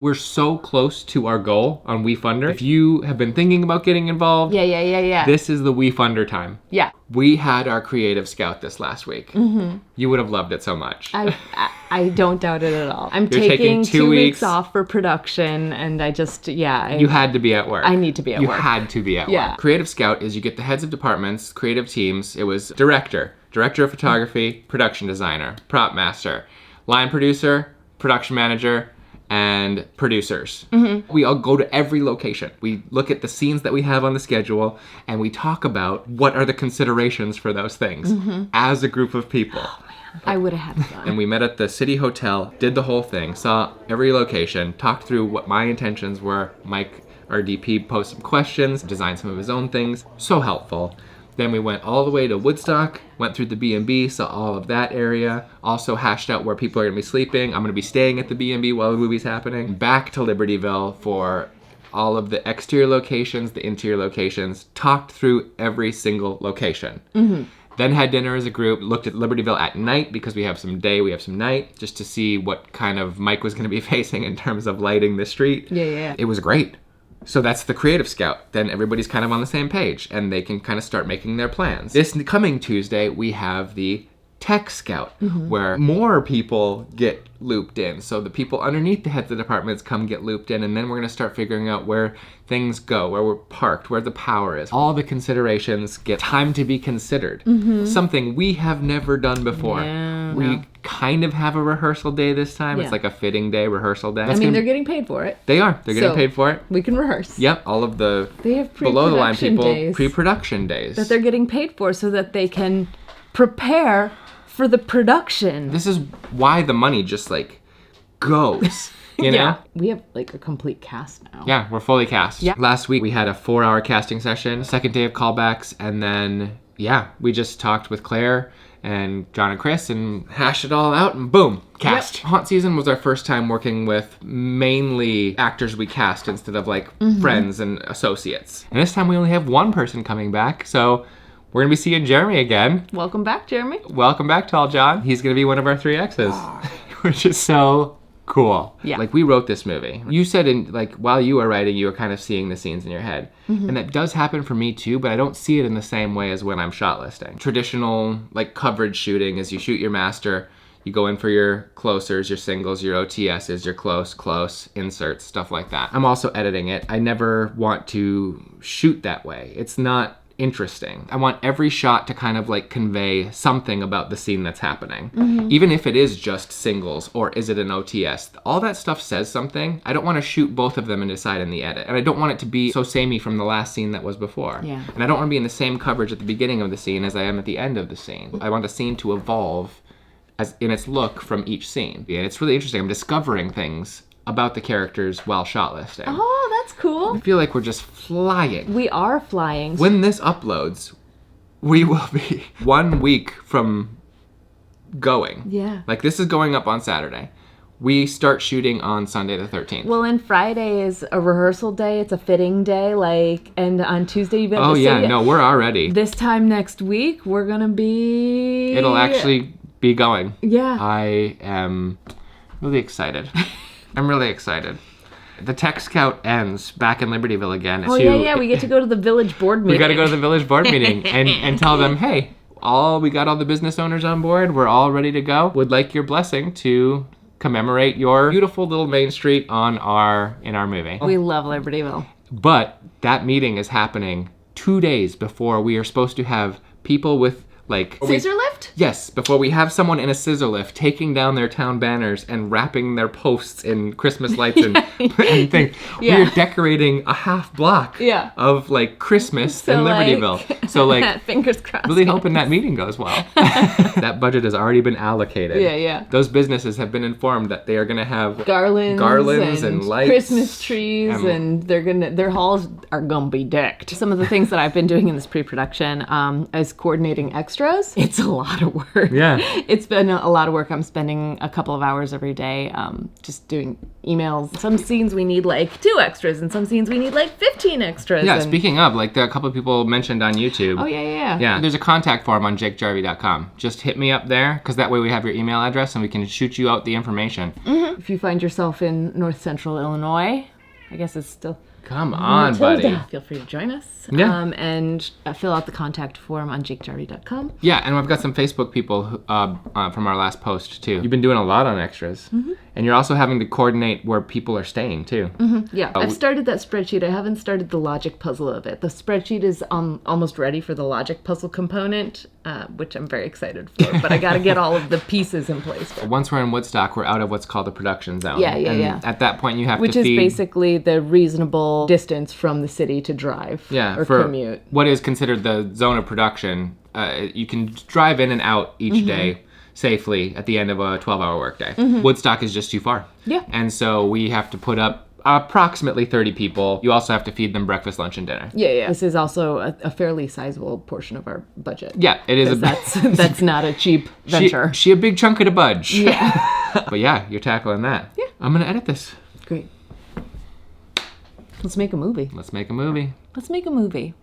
We're so close to our goal on WeFunder. If you have been thinking about getting involved, Yeah. this is the WeFunder time. Yeah. We had our Creative Scout this last week. Mm-hmm. You would have loved it so much. I don't doubt it at all. I'm You're taking 2 2 weeks weeks off for production, and I just, You had to be at work. I need to be at you work. You had to be at Yeah. work. Creative Scout is you get the heads of departments, creative teams. It was director of photography, production designer, prop master, line producer, production manager, and producers. Mm-hmm. We all go to every location. We look at the scenes that we have on the schedule, and we talk about what are the considerations for those things as a group of people. I would have had fun. And we met at the City Hotel, did the whole thing, saw every location, talked through what my intentions were. Mike, our DP, posed some questions, designed some of his own things. So helpful. Then we went all the way to Woodstock, went through the B&B, saw all of that area. Also hashed out where people are going to be sleeping. I'm going to be staying at the B&B while the movie's happening. Back to Libertyville for all of the exterior locations, the interior locations. Talked through every single location. Mm-hmm. Then had dinner as a group, looked at Libertyville at night because we have some day, we have some night, just to see what kind of Mike was going to be facing in terms of lighting the street. Yeah. It was great. So that's the Creative Scout. Then everybody's kind of on the same page and they can kind of start making their plans. This coming Tuesday, we have the Tech Scout, where more people get looped in. So the people underneath the heads of departments come get looped in, and then we're going to start figuring out where things go, where we're parked, where the power is. All the considerations get time to be considered. Something we have never done before. We kind of have a rehearsal day this time. Yeah. It's like a fitting day, rehearsal day. I mean, they're getting paid for it. They are. They're getting So, paid for it. We can rehearse. Yep, all of the They have below the line pre-production people, days pre-production days. that they're getting paid for so that they can prepare for the production. This is why the money just like goes, you know? Yeah. We have like a complete cast now. Yeah, we're fully cast. Yeah. Last week we had a 4-hour casting session, second day of callbacks, and then we just talked with Claire and John and Chris and hashed it all out and boom, cast. Yep. Haunt season was our first time working with mainly actors we cast instead of like friends and associates. And this time we only have one person coming back, so we're gonna be seeing Jeremy again. Welcome back, Jeremy. Welcome back, Tall John. He's gonna be one of our 3 X's, which is so cool. Yeah. Like, we wrote this movie. You said while you were writing, you were kind of seeing the scenes in your head. And that does happen for me too, but I don't see it in the same way as when I'm shot listing. Traditional, like, coverage shooting is you shoot your master, you go in for your closers, your singles, your OTSs, your close, inserts, stuff like that. I'm also editing it. I never want to shoot that way. It's not interesting. I want every shot to kind of like convey something about the scene that's happening. Even if it is just singles or is it an OTS, all that stuff says something. I don't want to shoot both of them and decide in the edit. And I don't want it to be so samey from the last scene that was before. Yeah. And I don't want to be in the same coverage at the beginning of the scene as I am at the end of the scene. I want the scene to evolve as in its look from each scene. And it's really interesting. I'm discovering things about the characters while shot listing. Oh, that's cool. I feel like we're just flying. We are flying. When this uploads, we will be 1 week from going. Yeah. Like, this is going up on Saturday. We start shooting on Sunday the 13th. Well, and Friday is a rehearsal day. It's a fitting day. And on Tuesday you've got We're already. This time next week, we're going to be... It'll actually be going. Yeah. I am really excited. I'm really excited. The Tech Scout ends back in Libertyville again. Oh, yeah. We get to go to the village board meeting. We got to go to the village board meeting and tell them, hey, we got all the business owners on board. We're all ready to go. Would like your blessing to commemorate your beautiful little main street in our movie. We love Libertyville. But that meeting is happening 2 days before we are supposed to have people with Scissor lift? Yes, before we have someone in a scissor lift taking down their town banners and wrapping their posts in Christmas lights and things. Yeah. We're decorating a half block of Christmas in Libertyville. So fingers crossed. Really hoping that meeting goes well. That budget has already been allocated. Yeah. Those businesses have been informed that they are going to have garlands and lights, Christmas trees, and their halls are gonna be decked. Some of the things that I've been doing in this pre-production is coordinating extras extras, it's a lot of work. Yeah. It's been a lot of work. I'm spending a couple of hours every day just doing emails. Some scenes we need like 2 extras, and some scenes we need like 15 extras. Yeah, and... speaking of, like, there are a couple of people mentioned on YouTube. Oh, yeah. Yeah, there's a contact form on jakejarvie.com. Just hit me up there, because that way we have your email address and we can shoot you out the information. Mm-hmm. If you find yourself in North Central Illinois, I guess it's still... Come on, Matilda. buddy. Feel free to join us. Yeah. And fill out the contact form on jakejarvie.com. Yeah, and I've got some Facebook people from our last post, too. You've been doing a lot on extras. Mm-hmm. And you're also having to coordinate where people are staying, too. Mm-hmm. Yeah, I've started that spreadsheet. I haven't started the logic puzzle of it. The spreadsheet is almost ready for the logic puzzle component, which I'm very excited for. But I got to get all of the pieces in place. Once we're in Woodstock, we're out of what's called the production zone. Yeah. At that point, you have Which to feed... is basically the reasonable distance from the city to drive or commute. What is considered the zone of production. You can drive in and out each day safely at the end of a 12-hour workday. Woodstock is just too far. Yeah. And so we have to put up approximately 30 people. You also have to feed them breakfast, lunch, and dinner. Yeah. This is also a fairly sizable portion of our budget. Yeah, it is. That's not a cheap venture. She a big chunk of the budge. Yeah. But yeah, you're tackling that. Yeah. I'm going to edit this. Great. Let's make a movie. Let's make a movie. Let's make a movie.